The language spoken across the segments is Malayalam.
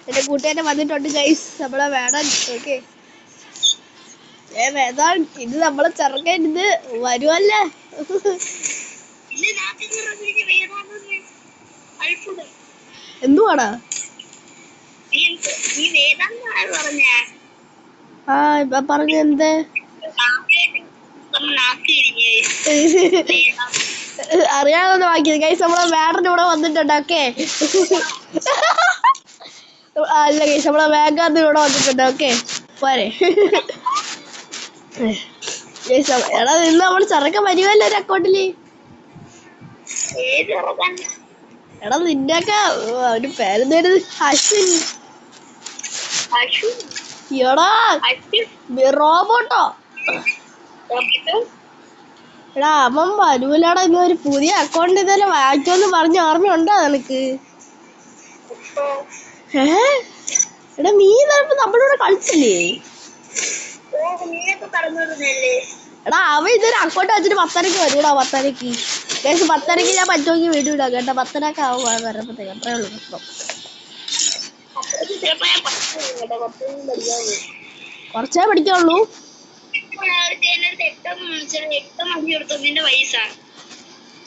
എന്റെ കൂട്ടുകാരനെ വന്നിട്ടുണ്ട് ഗൈസ്. നമ്മളെ വേണം. ഓക്കെ, വേദാൻ ഇത് നമ്മളെ ചെറുക്കൻ ഇത് വരുവല്ലേ. എന്തുവാടാ? ആ ഇപ്പൊ പറഞ്ഞ എന്ത് അറിയാതെ വാങ്ങിയത് ഗൈസ്. നമ്മളെ വേടന്റെ കൂടെ വന്നിട്ടുണ്ട്. ഓക്കെ, അല്ല ഗൈസ്, നമ്മളെ വേഗാന്റെ കൂടെ വന്നിട്ടുണ്ട്. ഓക്കെ പോരെ എടാ, നിന്ന് നമ്മള് ചെറുക്കൻ വരുവല്ലോ ഒരു അക്കൗണ്ടില്. എടാ നിന്റെയൊക്കെ ഒരു പേരെന്തായിരുന്നു? അശ്വിൻ. എടാ റോബോട്ടോ. എടാ അവൻ വരൂലടാ. ഇന്ന് ഒരു പുതിയ അക്കൗണ്ട് ഇതുവരെ വായിച്ചോന്ന് പറഞ്ഞ ഓർമ്മയുണ്ടോ നിനക്ക്? എടാ നീ നമ്മളിവിടെ കളിച്ചില്ലേ? എടാ അവൻ ഇതൊരു അക്കൗണ്ട് വെച്ചിട്ട് 10:30 വരൂടാ. 10:30 10:30 ഞാൻ പറ്റുമെങ്കിൽ വീടില്ല കേട്ടോ. 10:30 ആവും വരുമ്പത്തേക്ക്. അത്രേ ഉള്ളൂ പ്രശ്നം. കുറച്ചേ പഠിക്കാനുള്ളൂ.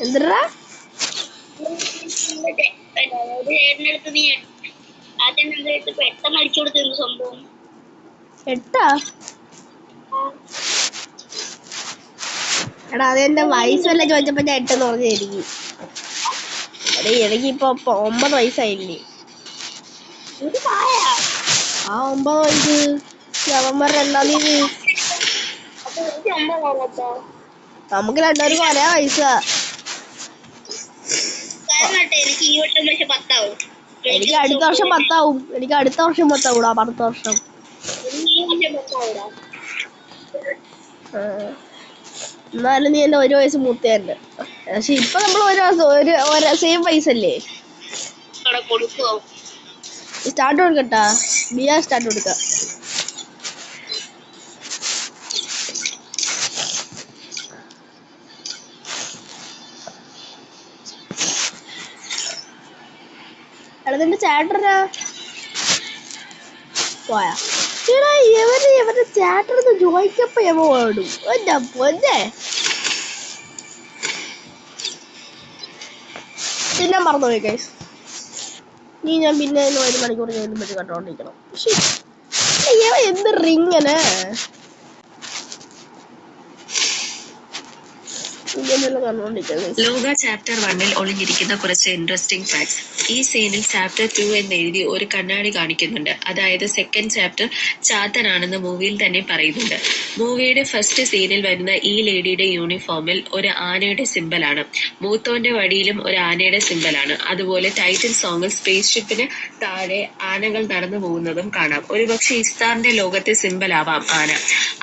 എന്തിനാ എട്ടാ? എടാ അതെന്റെ വയസ്സല്ല ചോദിച്ചപ്പോ ഞാൻ 8 പറഞ്ഞായിരിക്കും. എടാ എനിക്കിപ്പോ 9 വയസ്സായില്ലേ. ആ 9 വയസ്സ് നവംബർ 2-ാം തീയതി. നമുക്ക് രണ്ടുപേർക്കും ഒരേ വയസ്സാ. എനിക്ക് അടുത്ത വർഷം 10 ആവും. എനിക്ക് അടുത്ത വർഷം 10 ആവൂടാ. 10 വർഷം. എന്നാലും നീ എന്റെ 1 വയസ്സ് മൂത്തയുണ്ട്. പക്ഷെ ഇപ്പൊ നമ്മൾ ഒരു സെയിം വയസ്സല്ലേ. സ്റ്റാർട്ട് കൊടുക്കട്ടാ. ബിയാ സ്റ്റാർട്ട് കൊടുക്ക. നിന്റെ ചാറ്ററാ പോയാ? എടാ ഇവരുടെ ചാറ്റർന്ന് ചോദിക്കപ്പോ എവ ഓടും. എന്റെ പൊന്നെ, പിന്നെ മറന്നുപോയി ഗൈസ്. നീ ഞാൻ പിന്നെ 1 മണിക്കൂർ കഴിഞ്ഞ് പറ്റി കണ്ടോണ്ടിരിക്കണം. പക്ഷെ എന്ത് റിങ്ങനെ ലോക ചാപ്റ്റർ 1-ൽ ഒളിഞ്ഞിരിക്കുന്ന കുറച്ച് ഇൻട്രസ്റ്റിംഗ് ഫാക്ട്സ്. ഈ സീനിൽ ചാപ്റ്റർ 2 എന്നെഴുതി ഒരു കണ്ണാടി കാണിക്കുന്നുണ്ട്. അതായത് സെക്കൻഡ് ചാപ്റ്റർ ചാത്തനാണെന്ന് മൂവിയിൽ തന്നെ പറയുന്നുണ്ട്. മൂവിയുടെ ഫസ്റ്റ് സീനിൽ വരുന്ന ഈ ലേഡിയുടെ യൂണിഫോമിൽ ഒരു ആനയുടെ സിമ്പലാണ്. മൂത്തോന്റെ വടിയിലും ഒരു ആനയുടെ സിമ്പലാണ്. അതുപോലെ ടൈറ്റിൽ സോങ്ങിൽ സ്പേസ് ഷിപ്പിന് താഴെ ആനകൾ നടന്നു പോകുന്നതും കാണാം. ഒരുപക്ഷെ ഇസ്താറിന്റെ ലോകത്തെ സിമ്പൽ ആവാം ആന.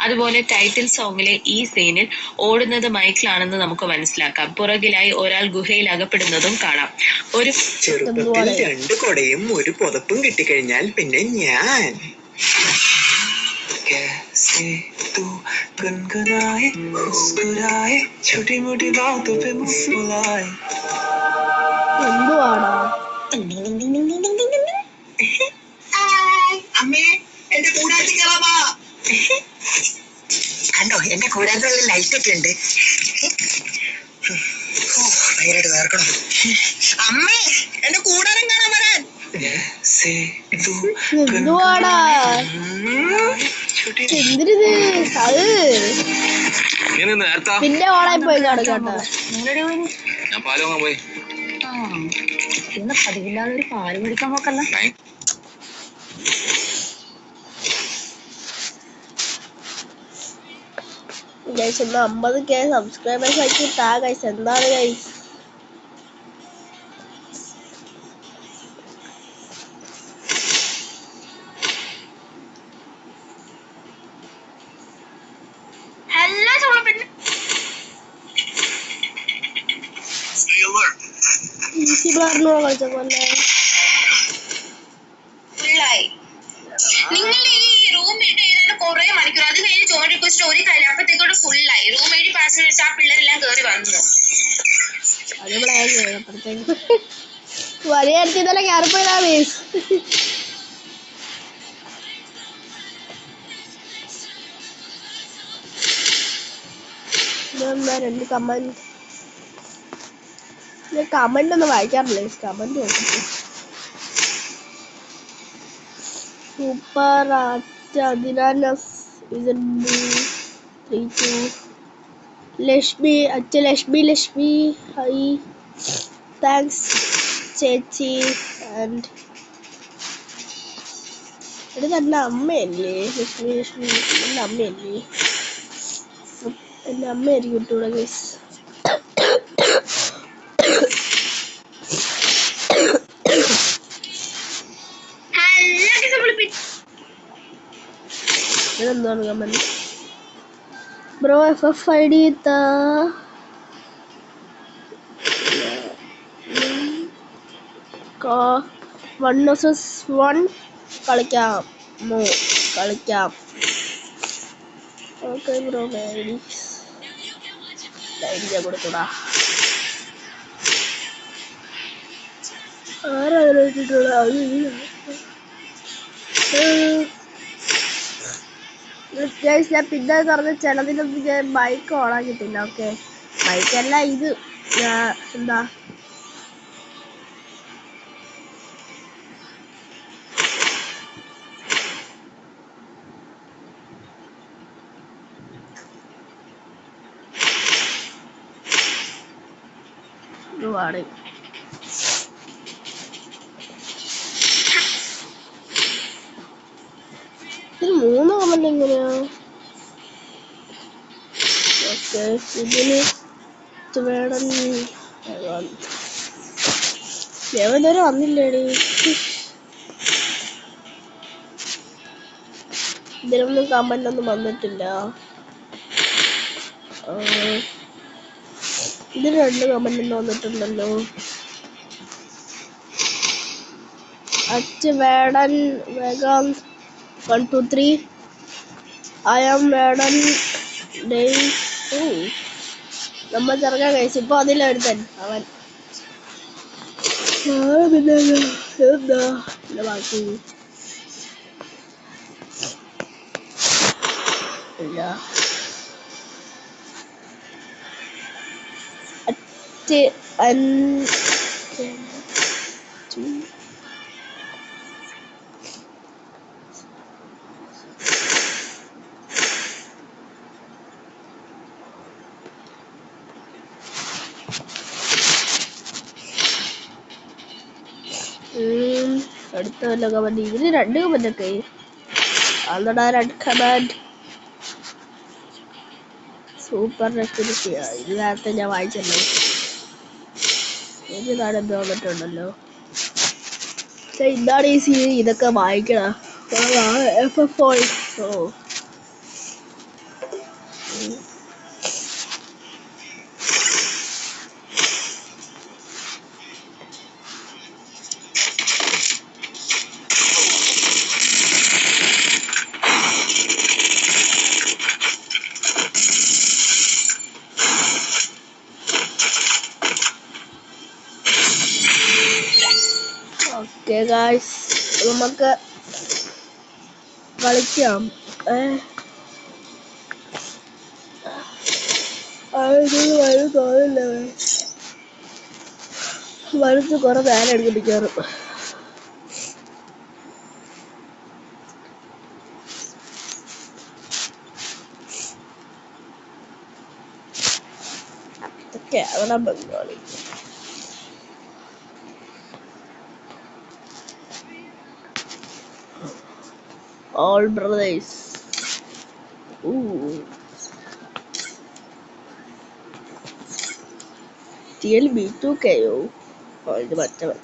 അതുപോലെ ടൈറ്റിൽ സോങ്ങിലെ ഈ സീനിൽ ഓടുന്നത് മൈക്കിളാണെന്ന് നമുക്ക് മനസ്സിലാക്കാം. പുറകിലായി ഒരാൾ ഗുഹയിൽ അകപ്പെടുന്നതും കാണാം. ഒരു ചെറുപ്പത്തിൽ 2 കൊടയും 1 പുതപ്പും കിട്ടിക്കഴിഞ്ഞാൽ പിന്നെ ഞാൻ അമ്മേ എന്റെ കൂടാരത്തിൽ കയറാമാ. കണ്ടോ എന്റെ കൂടാരത്തിലുള്ള ലൈറ്റ് ഒക്കെ ഉണ്ട്. ഭയങ്കരമായിട്ട് വേർക്കണം. അമ്മേ എന്റെ കൂടാരം കാണാൻ വരാൻ. പിന്നെ ഓളായി പോയി നടക്കട്ടെ. ഞാൻ പാല് വാങ്ങാൻ പോയി. പതിവില്ലാതെ ഒരു പാല് കുടിക്കാൻ നോക്കല്ല. ഗൈസ് ഒന്ന് 50K സബ്സ്ക്രൈബേഴ്സ് ആക്കി താ ഗൈസ്. എന്താണ് ഗൈസ്? ഈസി ബ്ലറിനോ കളിച്ച പോലെ നിങ്ങൾ ഈ റൂം കുറെ മണിക്കൂർ അത് കഴിഞ്ഞ് ചോറ് റിക്വസ്റ്റ് ഒരു കഴിഞ്ഞപ്പോഴത്തേക്കോട് ഫുള്ളായി. റൂം 8 പാസ് വെച്ച് ആ പിള്ളേരെല്ലാം കയറി വന്നു. അതിവിടെ അപ്പുറത്തേക്ക് വലിയ അടുത്ത് ഇന്നലെ കയറിപ്പോയതാ മീസ്. ഇതെന്താ 2 കമന്റ്? കമന്റ് ഒന്നും വായിക്കാറില്ല. കമന്റ് നോക്കിട്ട് സൂപ്പർ അതിനാനസ് ഇതെന്ത് 32 ലക്ഷ്മി ലക്ഷ്മി ഹൈ താങ്ക്സ് ചേച്ചി. ആൻഡ് ഇത് എൻ്റെ അമ്മയല്ലേ ലക്ഷ്മി എൻ്റെ അമ്മയല്ലേ? എൻ്റെ അമ്മയായിരിക്കും ഇട്ടൂടെ ഗൈസ്. ഇതെന്താണ് കമന്റ്? Bro FFID 1 vs 1 കളിക്കാമോ? കളിക്കാം. Okay bro. ഐഡിയ കൊടുത്തടാ. ആരായിട്ടുള്ള ഞാൻ പിന്നെ പറഞ്ഞ ചിലതിനൊന്നും ഞാൻ ബൈക്ക് ഓണാക്കിട്ടില്ല. ഓക്കെ ബൈക്കല്ല ഇത് എന്താ ആണ്. ഇത് 3 കമന്റ് എങ്ങനെയാ? ഓക്കെ ഇതിന് വേണം. എവിടെ വന്നില്ലേടി? ഇതിനൊന്നും കമന്റ് ഒന്നും വന്നിട്ടില്ല. ഇതിന് 2 കമന്റ് ഒന്നും വന്നിട്ടുണ്ടല്ലോ. വേടൻ വേഗം 1 2 3 I am വേടൻ ഡേ. നമ്മൾ ചെറുക്കാൻ കഴിച്ചു. ഇപ്പൊ അതിലെടുത്തൻ അവൻ പിന്നെ എന്താ ബാക്കി ഇല്ല. അടുത്ത വല്ല കമന്റ്? ഇതിന് 2 കമന്റ് ഒക്കെ ആൾറെഡി 2 കമന്റ്. സൂപ്പർ റെസിപ്പിയാ. ഇത് നേരത്തെ ഞാൻ വായിച്ചല്ലോ. ഇതിനാണ് എന്തോ വന്നിട്ടുണ്ടല്ലോ. ഇതാണ് ഈ സീരി. ഇതൊക്കെ വായിക്കണ FFOI. ഓക്കെ ഗായ്സ് നമുക്ക് കളിക്കാം. തോന്നില്ല വലുത്ത് കുറെ നേരം എടുക്കിപ്പിക്കാറ്. Kerala Bengali all brothers. TLB 2KO. ഇത് മറ്റവൻ.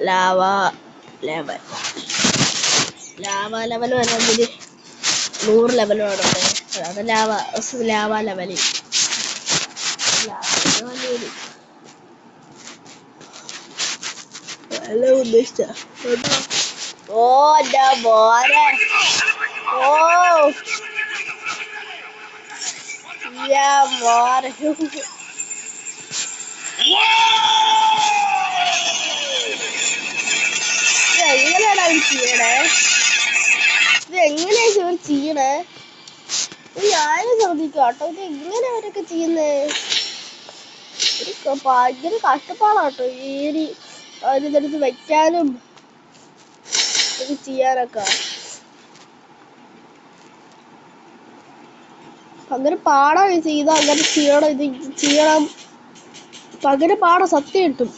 ലാവ ലെവൽ വരുന്നതിന് 100 ലെവൽ വേണം. അത് ലാവ ലെവലിൽ ഉദ്ദേശിച്ച. ഓ മോനെ. ഓ എങ്ങനെയാണ് അവൻ ചെയ്യണേ? ഇത് എങ്ങനെയാ ഇവർ ചെയ്യണേ? ഞാനും ശ്രദ്ധിക്കാം കേട്ടോ. ഇത് എങ്ങനെ അവരൊക്കെ ചെയ്യുന്നേ? ഭയങ്കര കഷ്ടപ്പാടാട്ടോ ഈ അതിനടുത്ത് വെക്കാനും ഇത് ചെയ്യാനൊക്കെ. അങ്ങനെ പാടാ ചെയ്ത അങ്ങനെ ചെയ്യണം. ഇത് ചെയ്യണം പകരം പാടാ സത്യം കിട്ടും.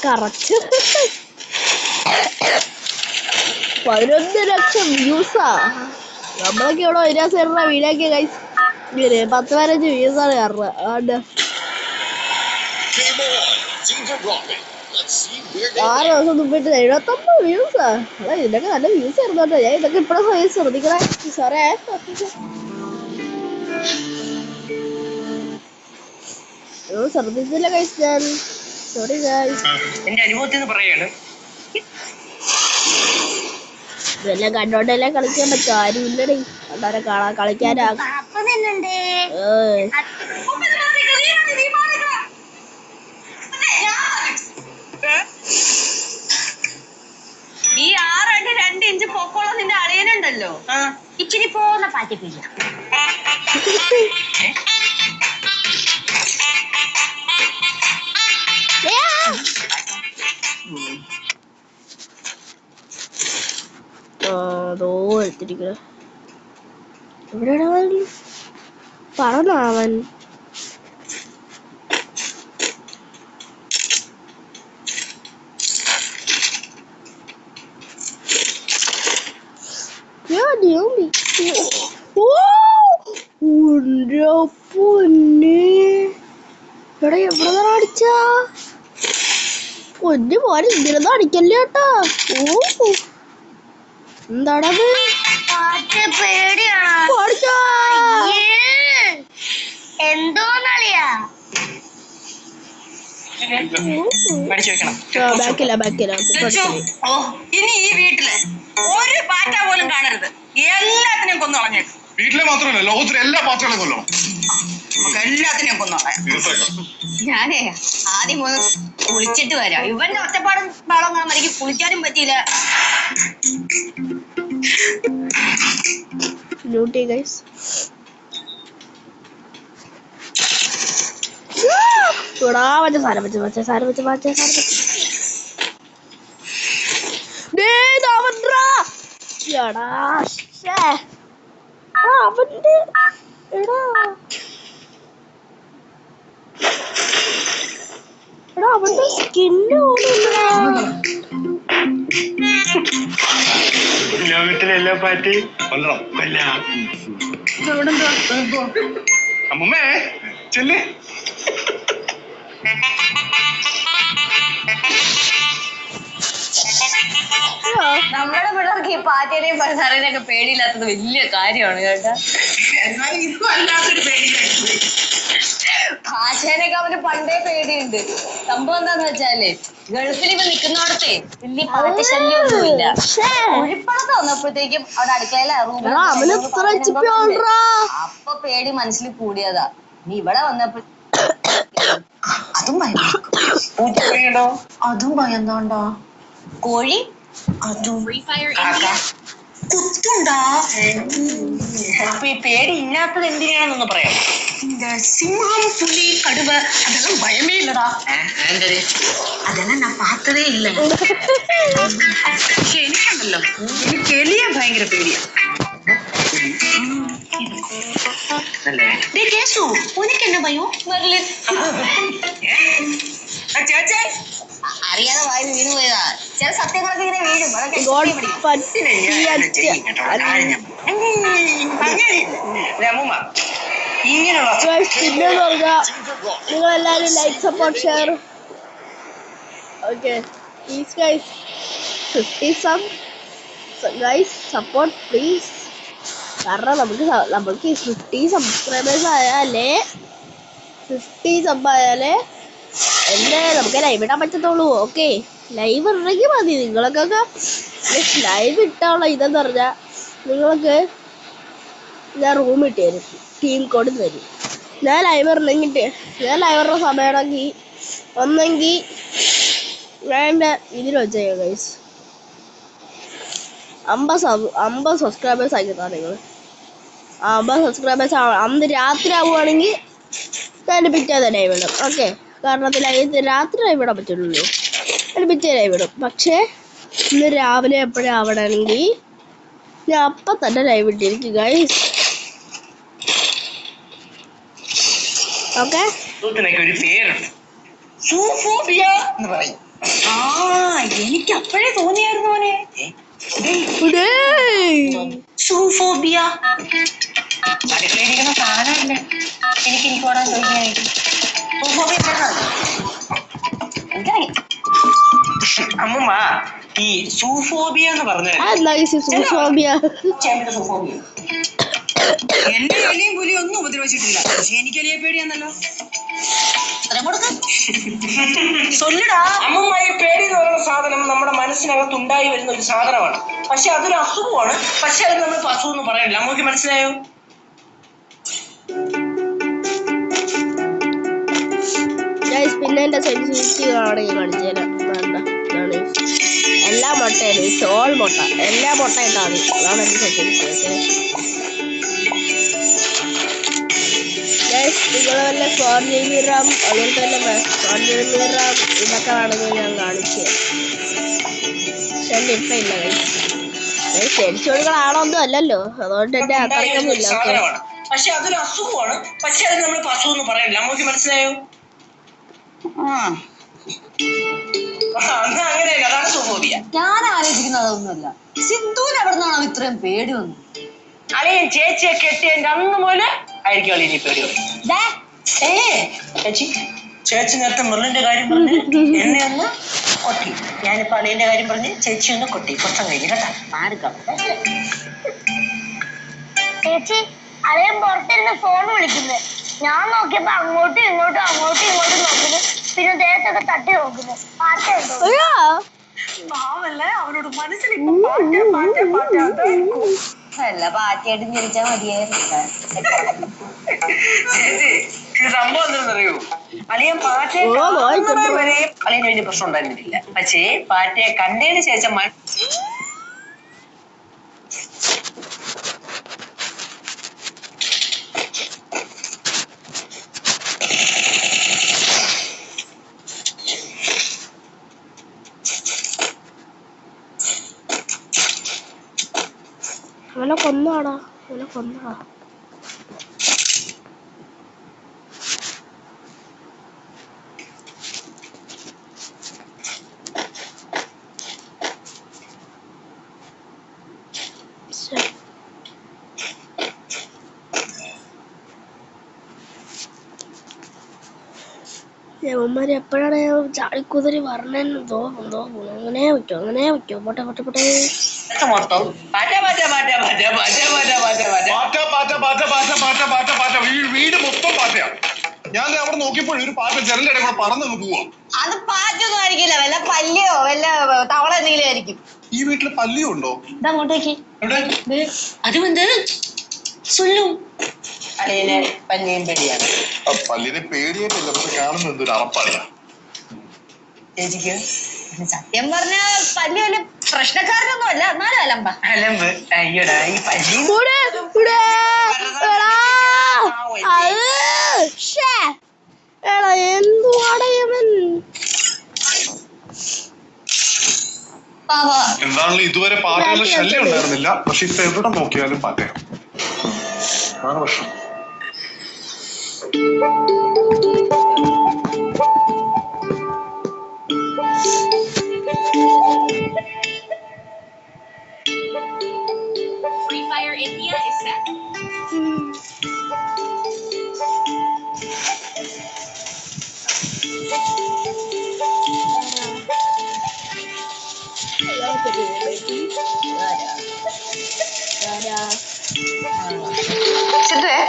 കറക്റ്റ് 11 ലക്ഷം വ്യൂസാ. നമ്മളൊക്കെ ഇവിടെ 1 ദിവസം വീഡിയോക്കെ കഴിച്ച് 10-15 വ്യൂസാണ് കാരണം. 6 ദിവസം മുമ്പിട്ട് 79 വ്യൂസാ. ഇതിനൊക്കെ നല്ല വ്യൂസ് ആയിരുന്നോട്ടോ. ഞാൻ ഇതൊക്കെ ഇപ്പഴും ശ്രദ്ധിക്കണേ സാറേ. ശ്രദ്ധിച്ചില്ല കഴിച്ച് ഞാൻ. Sorry guys. എന്റെ അനുഭവത്തിൽ പറയാണ്. ഇതെല്ലാം കണ്ടോണ്ടെല്ലാം കളിക്കാൻ പറ്റും. ആരും ഇല്ലടേ കണ്ടോരെ കളിക്കാനാ. ഈ 6 അടി 2 ഇഞ്ച് പൊക്കോളം നിന്റെ അളിയനുണ്ടല്ലോ, ഇച്ചിരി പോന്ന പാറ്റിപ്പില്ല. എവിടെയാണ് പറഞ്ഞവൻ? എവിടെ എവിടെ അടിച്ച കൊഞ്ഞു പോലെ ഇങ്ങനെ അടിക്കല്ലേ കേട്ടാ. എന്താണത്? എന്തോന്നറിയാ ഇനി ഈ വീട്ടില് ഒരു പാറ്റ പോലും കാണരുത്. എല്ലാത്തിനെയും കൊന്നു കളഞ്ഞേക്കും. വീട്ടിലെ മാത്രമല്ല, ലോകത്തിലെ എല്ലാ പാറ്റകളെയും കൊല്ലണം. നമുക്ക് എല്ലാത്തിനെയും കൊന്നു കളയാം. ഞാനേ ആദ്യം കുളിച്ചിട്ട് വരാം. ഇവന്റെ ഒറ്റപ്പാടും പാളം കാണാൻ എനിക്ക് കുളിക്കാനും പറ്റിയില്ല. അവന്റെ സ്കിന്ന് ലോകത്തിലെ എല്ലാ പാറ്റയും കൊല്ലണം. കൊല്ലാം. അമ്മമ്മേ ചെല്ലേ. നമ്മുടെ പിള്ളേർക്ക് ഈ പാറ്റേനെയും പഴുതാറിനെയൊക്കെ പേടിയില്ലാത്തത് വലിയ കാര്യമാണ് കേട്ടാ. പാറ്റേനൊക്കെ അവന് പണ്ടേ പേടിയുണ്ട്. സംഭവം എന്താന്ന് വെച്ചാലേ ഗൾഫിൽ ഇവ നിൽക്കുന്നോടത്തെ വലിയ പാറ്റശല്യം ഒന്നുമില്ല. കുഴിപ്പണത്ത് വന്നപ്പോഴത്തേക്കും അവിടെ അടുക്കളയിലെ അപ്പൊ പേടി മനസ്സിൽ കൂടിയതാ. നീ ഇവിടെ വന്നപ്പോ അതും ഭയങ്കര അതും ഭയന്തോണ്ടോ കോഴി അതും കുത്തുണ്ടാ. അപ്പൊ ഈ പേടി ഇല്ലാത്തത് എന്തിനാണെന്നൊന്ന് പറയാം. സിംഹം പുലി കടുവ അതെല്ലാം ഭയമേ ഇല്ലടാ. അതെല്ലാം ഞാൻ പാത്തതേ ഇല്ല. പക്ഷെ എനിക്കുണ്ടല്ലോ, എനിക്ക് എലിയാൻ ഭയങ്കര പേടിയാ. കേസു ഉനക്കെന്നെ ഭയോ? ചേച്ചേ അറിയാതെ വായി വീണ് പോയതാ. ചില സത്യങ്ങളൊക്കെ ഇങ്ങനെ വീഴും. അമ്മൂമ്മ പിന്നെന്ന് പറഞ്ഞാൽ നിങ്ങളെല്ലാവരും like support share okay please guys 50 guys support please. കാരണം നമുക്ക് 50 സബ്സ്ക്രൈബേഴ്സ് ആയാലേ 50 സബ് ആയാലേ നമുക്ക് ലൈവ് ഇടാൻ പറ്റത്തുള്ളൂ. ഓക്കെ ലൈവ് ഇടണമെങ്കിൽ മതി. നിങ്ങൾക്കൊക്കെ ലൈവ് ഇട്ടാനുള്ള ഇതെന്ന് പറഞ്ഞാൽ നിങ്ങൾക്ക് ഞാൻ റൂം ഇട്ട് തരും, ടീം കോഡ് തരും. ഞാൻ ലൈവ് ഇടണമെങ്കിൽ ഞാൻ ലൈവ് ഇടുന്ന സമയമാണെങ്കിൽ ഒന്നെങ്കിൽ ഞാൻ എൻ്റെ ഇതിൽ വെച്ചേക്കാം ഗൈസ് 50 സബ്സ്ക്രൈബേഴ്സ് ആക്കിയതാണ് നിങ്ങൾ. 50 സബ്സ്ക്രൈബേഴ്സ് അന്ന് രാത്രി ആവുകയാണെങ്കിൽ ഞാൻ പിറ്റേന്ന് ലൈവ് ഇടും. ഓക്കെ കാരണം രാത്രി ലൈവ് ഇടാൻ പറ്റുള്ളൂ, ഞാൻ പിറ്റേ ലൈവ് ഇടും. പക്ഷേ ഇന്ന് രാവിലെ എപ്പോഴാവണമെങ്കിൽ ഞാൻ അപ്പം തന്നെ ലൈവ് ഇട്ടിരിക്കും ഗൈസ്. ഓക്കെ എനിക്ക് അപ്പോഴേ തോന്നിയായിരുന്നു മോനെ സൂഫോബിയ അടുക്കളയിരിക്കുന്ന സാധനമല്ലേ എനിക്ക് ഓടാൻ ചോദിക്കാനായിട്ട്. അമ്മമ്മ ഈ സൂഫോബിയ എന്ന് പറഞ്ഞാൽ എന്റെ എലിയും പുലിയും ഒന്നും ഉപദ്രവിച്ചിട്ടില്ല, പക്ഷെ എനിക്ക് എലിയെ പേടിയാന്നല്ലോ. അമ്മമ്മ ഈ പേടി എന്ന് പറയുന്ന സാധനം നമ്മുടെ മനസ്സിനകത്ത് ഉണ്ടായി വരുന്ന ഒരു സാധനമാണ്. പക്ഷെ അതൊരു അസുഖമാണ്. പക്ഷെ അത് നമ്മൾ അസുഖം എന്ന് പറയണില്ല. നമുക്ക് മനസ്സിലായോ? പിന്നെ എന്റെ സെൻസിറ്റിവിറ്റി ആണെങ്കിൽ കാണിച്ചുതരാം. വേണ്ട എല്ലാ മുട്ടയും ചോൾ മുട്ട എല്ലാ മുട്ട ഇട്ടാണ്. അതാണ് എന്റെ സെൻസിറ്റിവിറ്റി. നിങ്ങൾ വല്ല 4 GB RAM അതുപോലെ തന്നെ 4 GB RAM ഇതൊക്കെ ആണെങ്കിൽ ഞാൻ കാണിച്ചു തരാം. പക്ഷെ എൻ്റെ ഇപ്പം ഇല്ല സെൻസിറ്റിവിറ്റികളാണോന്നും അല്ലല്ലോ, അതുകൊണ്ട് എന്റെ അത്രയ്ക്കൊന്നുമില്ല. പക്ഷെ അതൊരു അസുഖമാണ്. പക്ഷെ അത് നമ്മൾ അസുഖം എന്ന് പറയണില്ല. നമുക്ക് മനസ്സിലായോ? അങ്ങനെയല്ല, അതാണ് സൂഫോബിയ. ഞാൻ ആലോചിക്കുന്നത് അതൊന്നുമല്ല. സിന്ധുവിന് എവിടെ നിന്നാണോ ഇത്രയും പേടി വന്നു? അല്ലെങ്കിൽ ചേച്ചിയെ കെട്ടിയതിന്റെ അന്ന് പോലെ ആയിരിക്കും അളിയനി പേടി വന്നു. ചേച്ചി ചേച്ചി നേരത്തെ മുരളിന്റെ കാര്യം പറഞ്ഞ് എന്നെ ഒന്ന് കൊട്ടി, ഞാനിപ്പോ അളിയന്റെ കാര്യം പറഞ്ഞ് ചേച്ചി ഒന്ന് കൊട്ടി. കുറച്ചും കഴിഞ്ഞ് കേട്ടാ ആർക്കാം. ചേച്ചി അളിയൻ പുറത്തിരുന്ന് ഫോൺ വിളിക്കുന്നത് ഞാൻ നോക്കിയപ്പോ അങ്ങോട്ടും ഇങ്ങോട്ടും നോക്കുന്നു. പിന്നെ ദേഹത്തൊക്കെ തട്ടി നോക്കുന്നു. പാവല്ലേ, അവനോട് മനസ്സിൽ അല്ല പാറ്റയായിട്ട് ജനിച്ചാ മതിയായിരുന്നു. സംഭവം എന്താണെന്നറിയോ, അളിയൻ പാറ്റയെ വരെ അളിയന് വലിയ പ്രശ്നം ഉണ്ടായിരുന്നില്ല. പക്ഷേ പാറ്റയെ കണ്ടതിന് ശേഷം അവനെ കൊന്നാടാ, അവനെ കൊന്നാ. യവന്മാര് എപ്പോഴാണ് ചാടിക്കുതിരി പറഞ്ഞെന്ന് തോന്നുന്നു. അങ്ങനെ പറ്റോ പോട്ടെ മൊത്തം വീട് മൊത്തം പാറ്റയാ. ഞാൻ അവിടെ നോക്കിയപ്പോൾ ഒരു പാറ്റ ജനലിന്റെ കൂടെ പറന്നു പോവാ. അത് പാറ്റൊന്നും ആയിരിക്കില്ല, വല്ല പല്ലിയോ വല്ല തവള എന്തെങ്കിലും ആയിരിക്കും. ഈ വീട്ടില് പല്ലിയോ ഉണ്ടോ? ഇതങ്ങോട്ടേക്ക് അത് വന്ന് സുല്ലും അളിയനെ പല്ലിയും പേടിയാണ്. പല്ലിനെ പേടിയായിട്ടില്ല, പക്ഷെ കാണുന്നത് എന്തൊരു അറപ്പാടിയാ. ചേച്ചിക്ക് സത്യം പറഞ്ഞ പല്ലി വല്ല പ്രശ്നക്കാരനൊന്നും അല്ല, എന്നാലും അലമ്പ അലമ്പ്. അയ്യോടാ ഈ പല്ലി എന്താണല്ലോ ഇതുവരെ പാറ്റകളുടെ ശല്യം ഉണ്ടായിരുന്നില്ല, പക്ഷെ ഇപ്പൊ എവിടെ നോക്കിയാലും പാറ്റയാണ്. അതാണ് പ്രശ്നം. Free Fire India is set. സിദ്ധുവേ,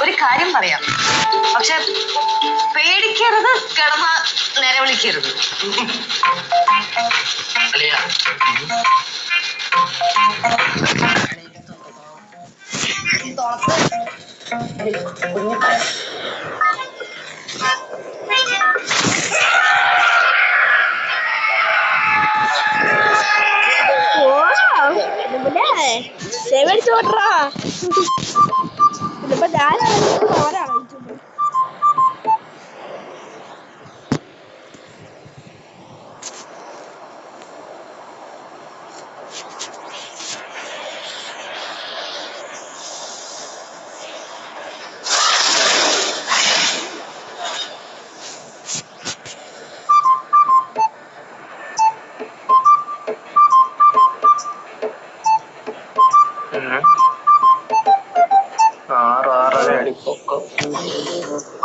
ഒരു കാര്യം പറയാം, പക്ഷെ പേടിക്കരുത്, കിടന്ന നേരെ വിളിക്കരുത്. ചോട്ടാ ഇതിപ്പോ ഞാനാണ്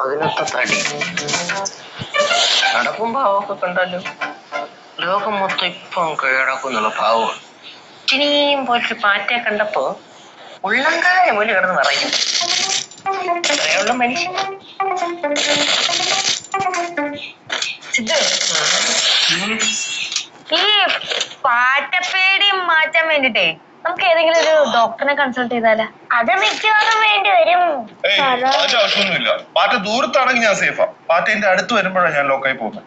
അതിനൊക്കെ തടി നടക്കും ഭാവമൊക്കെ കണ്ടാലോ. ലോകം മൊത്തം ഇപ്പം കീഴടക്കുന്നുള്ള ഭാവമാണ്. ഇനിയും പോലൊരു പാറ്റയെ കണ്ടപ്പോ ഉള്ളങ്കായ പോലെ കിടന്ന് പറയും. അത്രയുള്ള മനുഷ്യൻ. സിദ്ധു, ഈ പാറ്റപ്പേടി മാറ്റാൻ വേണ്ടിട്ടേ നമുക്ക് ഏതെങ്കിലും ഒരു ഡോക്ടറിനെ കൺസൾട്ട് ചെയ്താലോ? അത് മിക്കവാറും വേണ്ടി വരും. ആവശ്യമൊന്നുമില്ല. പാറ്റ ദൂരത്താണെങ്കിൽ ഞാൻ സേഫാ. പാറ്റ എന്റെ അടുത്ത് വരുമ്പോഴാണ് ഞാൻ ലോക്കായി പോകുന്നത്.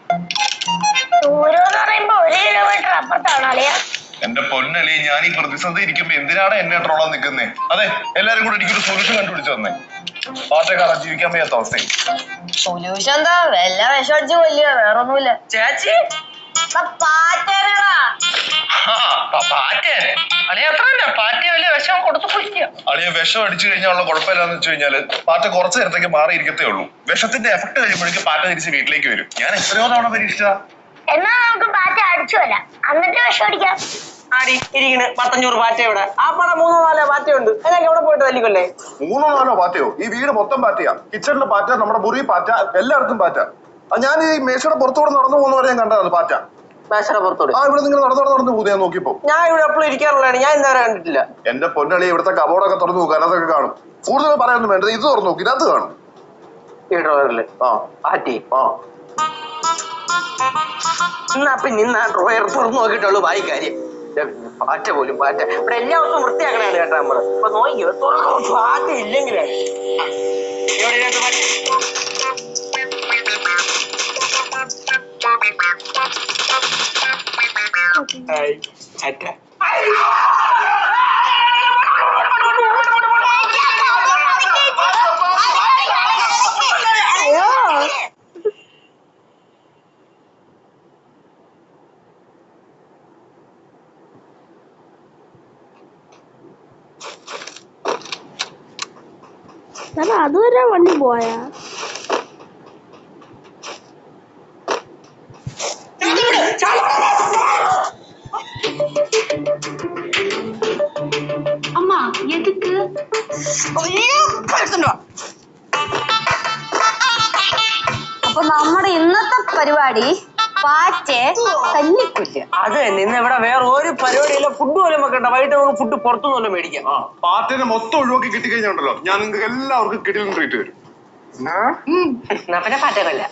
ദൂരം എന്ന് പറയുമ്പോ 1 കിലോമീറ്റർ അപ്പുറത്താണ് അളിയ. എന്റെ പൊന്നലി, ഞാൻ ഈ പ്രതിസന്ധി ഇരിക്കുമ്പോ എന്തിനാണ് എന്നെ ട്രോളാൻ നിൽക്കുന്നേ? അതെ, എല്ലാരും കൂടെ എനിക്കൊരു സൊല്യൂഷൻ കണ്ടുപിടിച്ചു തന്നെ. പാറ്റക്കാരാ ജീവിക്കാൻ വയ്യാത്ത അവസ്ഥ. സൊല്യൂഷൻ എന്താ? വല്ല വിഷം അടിച്ച് കൊല്ലുക, വേറൊന്നുമില്ല. ചേച്ചി അളിയ വിഷം അടിച്ചു കഴിഞ്ഞാലുള്ള കുഴപ്പമില്ലാന്ന് വെച്ച് കഴിഞ്ഞാല് പാറ്റ കുറച്ചു നേരത്തേക്ക് മാറിയിരിക്കത്തേ ഉള്ളൂ. വിഷത്തിന്റെ എഫക്ട് കഴിയുമ്പോഴേക്കും പാറ്റ തിരിച്ച് വീട്ടിലേക്ക് വരും. ഞാൻ എത്രയോ തവണ പരീക്ഷിച്ചതാ. എന്നാ നമുക്ക് പാറ്റ അടിച്ചുവല്ല, എന്നിട്ട് വിഷം അടിക്കാം. ആടി ഇരിക്കണ് 1500 പാറ്റ ഇവിടെ. ആ പടം 3-4 പാറ്റയുണ്ട്. അതൊക്കെ എവിടെ പോയിട്ട് തല്ലിക്കൊല്ലേ? 3-4 പാറ്റയോ? ഈ വീട് മൊത്തം പാറ്റയാ. കിച്ചണിലെ പാറ്റ, നമ്മുടെ മുറി പാറ്റ, എല്ലായിടത്തും പാറ്റ. ഞാൻ ഈ മേശയുടെ പുറത്തൂടെ നടന്നു പോകുന്നവരെ ഞാൻ കണ്ടതാണ് പാറ്റ. മേശയുടെ പുറത്തോട്? ആ, ഇവിടെ നിങ്ങൾ നടന്നു പോകുന്നത് ഞാൻ നോക്കിയപ്പോ. ഞാൻ ഇവിടെ എപ്പോഴും ഇരിക്കാറുള്ളതാണ്. ഞാൻ ഇന്നേരെ കണ്ടിട്ടില്ല. എന്റെ പൊന്നളി, ഇവിടുത്തെ കബോർഡൊക്കെ തുറന്നു നോക്കാൻ അതൊക്കെ കാണും. കൂടുതൽ പറയാനൊന്നും വേണ്ടത്, ഇത് തുറന്നു നോക്കി, ഇതിനകത്ത് കാണും. ഈ ഡ്രോയറില് പാറ്റി. എന്നാ പിന്നെ ഇന്ന് ആ ഡ്രോയർ തുറന്നു നോക്കിയിട്ടുള്ളൂ ബായി കാര്യം. പാറ്റ പോലും പാറ്റ. ഇവിടെ എല്ലാ ദിവസവും വൃത്തിയാക്കണാണ് കേട്ടാ നമ്മള്. ഇപ്പൊ നോക്കിയോ, പാറ്റ ഇല്ലെങ്കിലേ അതുവരെ വണ്ടി പോയാ അമ്മ എതുക്ക് അപ്പൊ നമ്മുടെ ഇന്നത്തെ പരിപാടി പാറ്റയെ തല്ലിക്കൊല്ലുക. അത് തന്നെ. ഇന്ന് ഇവിടെ വേറെ ഒരു പരിപാടിയില്ല. ഫുഡ് പോലും വെക്കണ്ട. വൈകിട്ട് നമുക്ക് ഫുഡ് പുറത്തുനിന്നല്ലോ മേടിക്കാം. പാറ്റനെ മൊത്തം ഒഴിവാക്കി കിട്ടിക്കഴിഞ്ഞുണ്ടല്ലോ, ഞാൻ നിങ്ങൾക്ക് എല്ലാവർക്കും കിടിലും ട്രീറ്റ് തരും. പിന്നെ പാറ്റകളല്ല.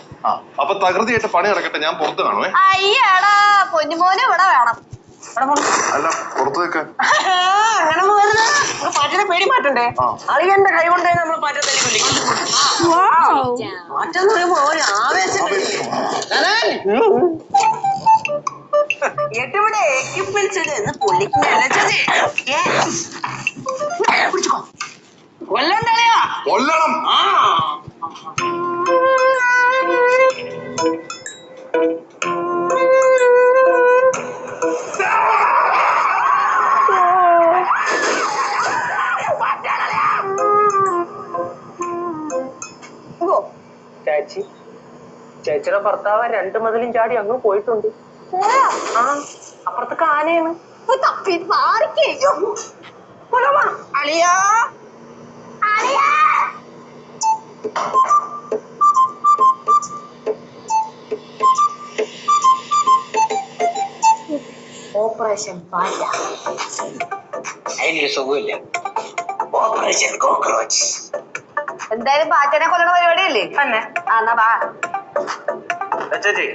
അപ്പൊ തകൃതിയായിട്ട് പണി നടക്കട്ടെ, ഞാൻ പുറത്ത് കാണുവേ. അയ്യടാ പൊന്നുമോനെ ഇവിടെ വേണം. അല്ല, പുറത്ത് വെക്കാൻ അങ്ങനെ പോകരുത്. പാറ്റയുടെ പേടി മാറ്റണ്ടേ? അളിയന്റെ കൈ കൊണ്ടേ നമ്മൾ പാറ്റ തല്ലി കൊല്ലിക്കും. പാറ്റെന്ന് പറയുമ്പോ ഒരു ആവേശം. എട്ടിവിടെ എക്യുപ്മെന്റ്സ് പൊള്ളിക്കുന്നല്ല ചേച്ചി. കൊല്ലണ്ടല്ലയാ കൊല്ലണം. ചേച്ചി, ചേച്ചിയുടെ ഭർത്താവ് 2 മതിലും ചാടി അങ്ങ് പോയിട്ടുണ്ട്. അപ്പുറത്തൊക്കെ ആനയാണ്. അളിയാ ഓപ്പറേഷൻ പാറ്റ. അതിനൊരു സുഖമില്ല. Operation cockroach. എന്തായാലും പാറ്റനെ കൊല്ലണ പരിപാടിയല്ലേ തന്നെ. എന്നാ വാ. ചേച്ചി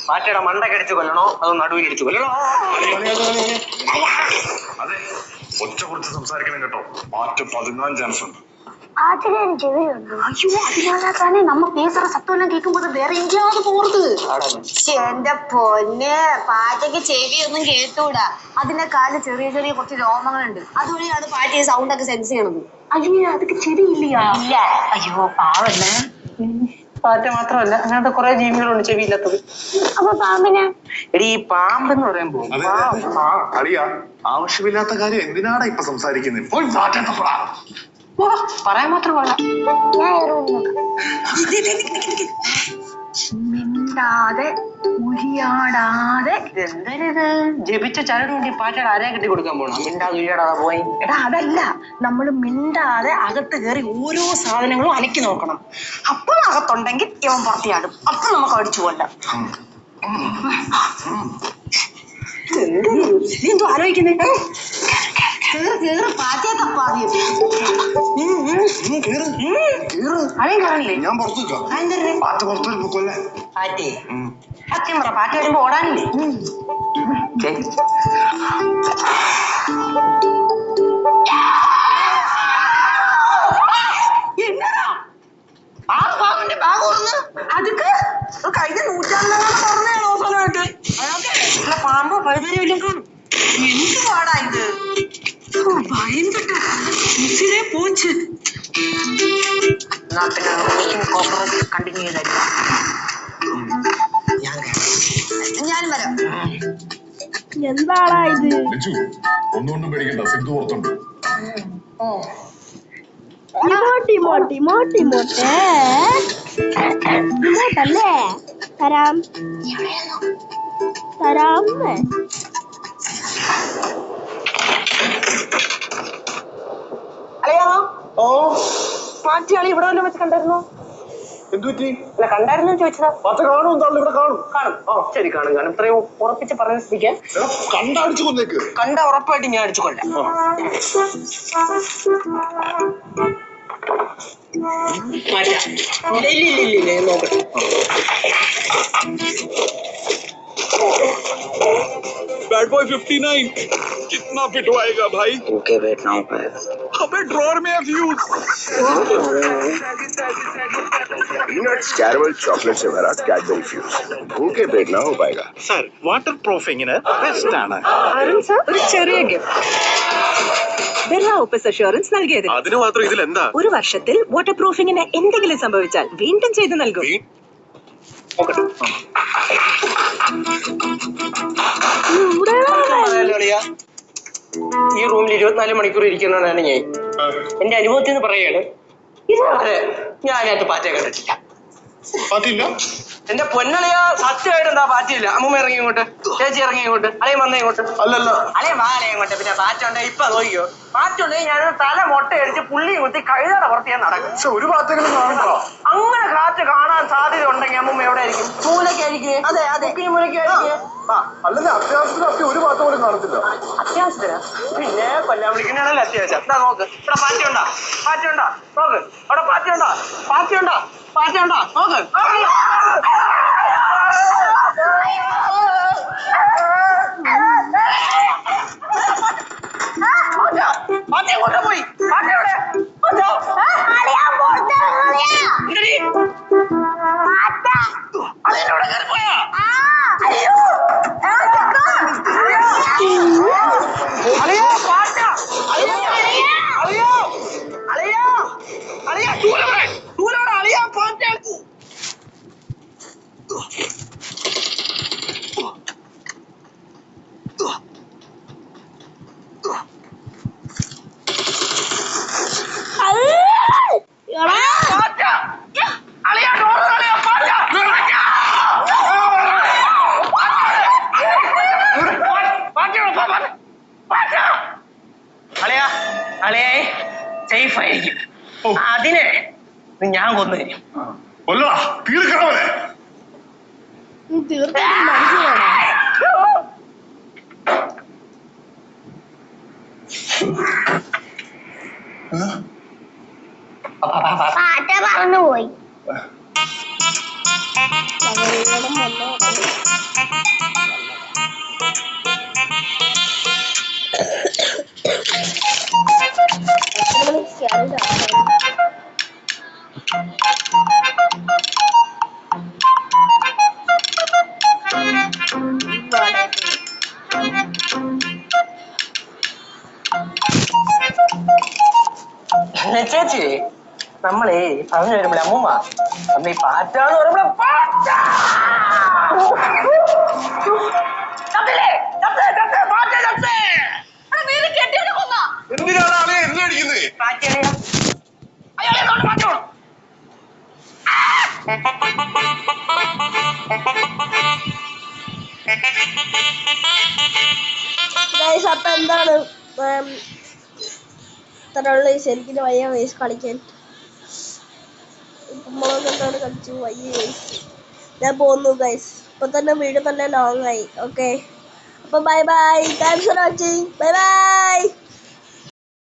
പാറ്റയുടെ മണ്ടക്കടിച്ച് കൊല്ലണോ അതോ നടുവിലടിച്ച് കൊല്ലണോ? അതെ, ഒറ്റ കുറിച്ച് സംസാരിക്കണം കേട്ടോ. പാറ്റ 14 ചാൻസ് ഉണ്ട്. അയ്യോ, അതിനാലാക്കാനേ നമ്മ പേസറ സത്വെല്ലാം കേൾക്കുമ്പോ വേറെ എങ്കിയാതെ പോറത്. എന്റെ പൊന്നെ, പാറ്റയ്ക്ക് ചെവിയൊന്നും കേട്ടൂടാ. അതിന്റെ കാലിൽ ചെറിയ ചെറിയ കുറച്ച് രോമങ്ങളുണ്ട്. അതുവഴിയാണ് പാറ്റയെ സൗണ്ട് ഒക്കെ സെൻസ് ചെയ്യണത്. അയ്യോ, അതൊക്കെ ചെവിയില്ലയാ? ഇല്ല. അയ്യോ പാവല്ലേ. പാറ്റ മാത്രമല്ല, അങ്ങനത്തെ കുറെ ജീവികളുണ്ട് ചെവിയില്ലാത്തത്. അപ്പൊ പാമ്പിനെ എടി ഈ പാമ്പെന്ന് പറയുമ്പോ അറിയാ, ആവശ്യമില്ലാത്ത കാര്യം എന്തിനാടാ ഇപ്പൊ സംസാരിക്കുന്നത്? പോയി പാറ്റ പറയാൻ മാത്രം കൊള്ളാം. മിണ്ടാതെ ഉരിയാടാതെ. എന്തായത് ജപിച്ച ചരട് കൊണ്ട് പാറ്റയുടെ അരയെ കെട്ടി കൊടുക്കാൻ പോണം. മിണ്ടാതെ ഉരിയാടാതെ പോയി. എടാ അതല്ല, നമ്മള് മിണ്ടാതെ അകത്ത് കയറി ഓരോ സാധനങ്ങളും അനക്കി നോക്കണം. അപ്പൊ അകത്തുണ്ടെങ്കിൽ ഇവൻ പുറത്തിയാടും. അപ്പൊ നമുക്ക് അടിച്ചു കൊല്ലാം. എന്തോ ആലോചിക്കുന്നേ? പാറ്റയെ തപ്പാദ്യം. അവൻ കാണില്ലേ? ഞാൻ പുറത്തു പാറ്റ പുറത്തു കൊല്ലേ. പാറ്റേ സത്യം പറ, പാറ്റ വരുമ്പോ ഓടാനില്ലേ? എന്നടാ ആ പാമ്പിന്റെ ബാഗ് ഓർന്ന്? അതൊക്കെ കഴിഞ്ഞ നൂറ്റാണ്ടിലാണ് പറഞ്ഞാണ് അവസാനമായിട്ട്. അതൊക്കെ പാമ്പോ പഴുതരി വല്ലതും കാണും. എന്ത് പാടാ ഇത്? ഭയങ്കര പോച്ച്. എന്നാ പിന്നെ കോക്രോച്ച് കണ്ടിന്യൂ ചെയ്തായിരിക്കും. ഞാനും വരാം. എന്താടാ ഇത്? ഒന്നുകൊണ്ടും പേടിക്കണ്ട, സിദ്ധു പുറത്തുണ്ട്. ഇങ്ങോട്ടല്ലേ? തരാം തരാം. അല്ലയോ? ഓ മാറ്റിയാളി ഇവിടെ വല്ലതും വെച്ച് കണ്ടായിരുന്നോ? എന്തുപറ്റി? അല്ല കണ്ടായിരുന്നു ചോദിച്ചതാ. പാറ്റ കാണും, എന്താണല്ലോ ഇവിടെ കാണും. കാണും. ഓ ശരി, കാണും കാണും. ഇത്രയും ഉറപ്പിച്ച് പറഞ്ഞ സ്ഥിതിക്ക് കണ്ടടിച്ചു കൊന്നേക്ക്. കണ്ട ഉറപ്പായിട്ട് ഞാൻ അടിച്ചു കൊല്ലാം. നോക്കട്ടെ. बैड बॉय 59 कितना फिट होएगा भाई? ओके वेट ना हो पाएगा. अबे ड्रॉअर में है फ्यूज. पीनट्स कैरमल चॉकलेट से भरा कैडबरी फ्यूज भूखे पेट ना हो पाएगा. सर वाटर प्रूफिंग बेस्ट ആണ്. അരുൺ സർ, ഒരു ചെറിയ ഗിഫ്റ്റ്. ബിർള ഓപ്പസ് അഷ്വറൻസ് നൽകിയത്. അതിന് മാത്രം ഇതിൽ എന്താ? ഒരു വർഷത്തിൽ വാട്ടർ പ്രൂഫിങ്ങിന് എന്തെങ്കിലും സംഭവിച്ചാൽ വീണ്ടും ചെയ്ത് നൽകും. ഈ റൂമിൽ 24 മണിക്കൂർ ഇരിക്കുന്നതാണ് ഞാൻ. എന്റെ അനുഭവത്തിൽ നിന്ന് പറയാണ്, ഇതുവരെ ഞാൻ അതിനകത്ത് പാറ്റയെ കണ്ടിട്ടില്ല. പാറ്റില്ല? എന്റെ പൊന്നളിയ സത്യമായിട്ട് എന്താ പാറ്റിയില്ല. അമ്മൂമ്മ ഇറങ്ങി ഇങ്ങോട്ട്, ചേച്ചി ഇറങ്ങി ഇങ്ങോട്ട്, അളയും വന്നേ ഇങ്ങോട്ട്. അല്ലല്ല, അളയും വാ അളയും ഇങ്ങോട്ട്. പിന്നെ പാറ്റ ഉണ്ടെങ്കിൽ ഇപ്പൊ നോക്കിയോ, പാറ്റ ഉണ്ടെങ്കിൽ ഞാൻ തല മുട്ട അടിച്ച് പുള്ളി കുത്തി കഴുതയുടെ പുറത്ത് ഞാൻ നടക്കും. പക്ഷെ ഒരു പാറ്റെങ്കിലും കാണണ്ടോ? അങ്ങനെ കാറ്റ് കാണാൻ സാധ്യത ഉണ്ടെങ്കിൽ അമ്മൂമ്മ എവിടെ ആയിരിക്കും? മൂലക്കായിരിക്കും. അതെ അതെ, മൂലക്കായിരിക്കും. അല്ലെങ്കിൽ അത്യാവശ്യത്തിന് ഒരു പാറ്റ പോലും കാണത്തില്ല. അത്യാവശ്യത്തിന് പിന്നെ കൊല്ലാൻ വിളിക്കണാണല്ലോ അത്യാവശ്യം. എന്താ നോക്ക്, ഇവിടെ പാറ്റ ഉണ്ടോ? പാറ്റ ഉണ്ടോ? നോക്ക്, അവിടെ പാറ്റ ഉണ്ടോ? പാറ്റ ഉണ്ടോ? പാറ്റ ഉണ്ടോ? നോക്ക്. പാറ്റ എങ്ങോട്ടാ പോയി? പാറ്റ എവിടെ? അതിനോട് കയറി പോയാ? അളിയാ പാറ്റ! അളിയാ അളിയാ അളിയാ അളിയാ ദൂരവിടെ ദൂരവിടെ അളിയാ പാറ്റ! പാറ്റ! അളിയാ ഡോറ് അളിയാ പാറ്റ! അളിയാ അളിയായി സേഫ് ആയിരിക്കും. അതിനെ ഞാൻ കൊന്നു തരും. കൊല്ലടാ, തീർക്കണവരെ. തീർച്ചയായിട്ടും മനസ്സിലാണോ? പാറ്റ പറന്നുപോയി. ചേച്ചി നമ്മളേ പറഞ്ഞു വരുമ്പോഴേ അമ്മൂമ്മ അമ്മ ഈ പാറ്റാന്ന് പറയുമ്പോഴേ എന്തിനാണ് എന്നെ അടിക്കുന്നത്? അപ്പൊ എന്താണ് ഇത്രയുള്ള ശരിക്കും വയ്യ വയസ്സ് കളിക്കാൻ. ഉപ്പുമുളക് കളിച്ചു വയ്യ വയസ്സ്. ഞാൻ പോന്നു ഗൈസ്. ഇപ്പൊ തന്നെ വീഡിയോ തന്നെ ലോങ് ആയി. ഓക്കെ, അപ്പൊ bye bye. Thanks for watching. Bye bye.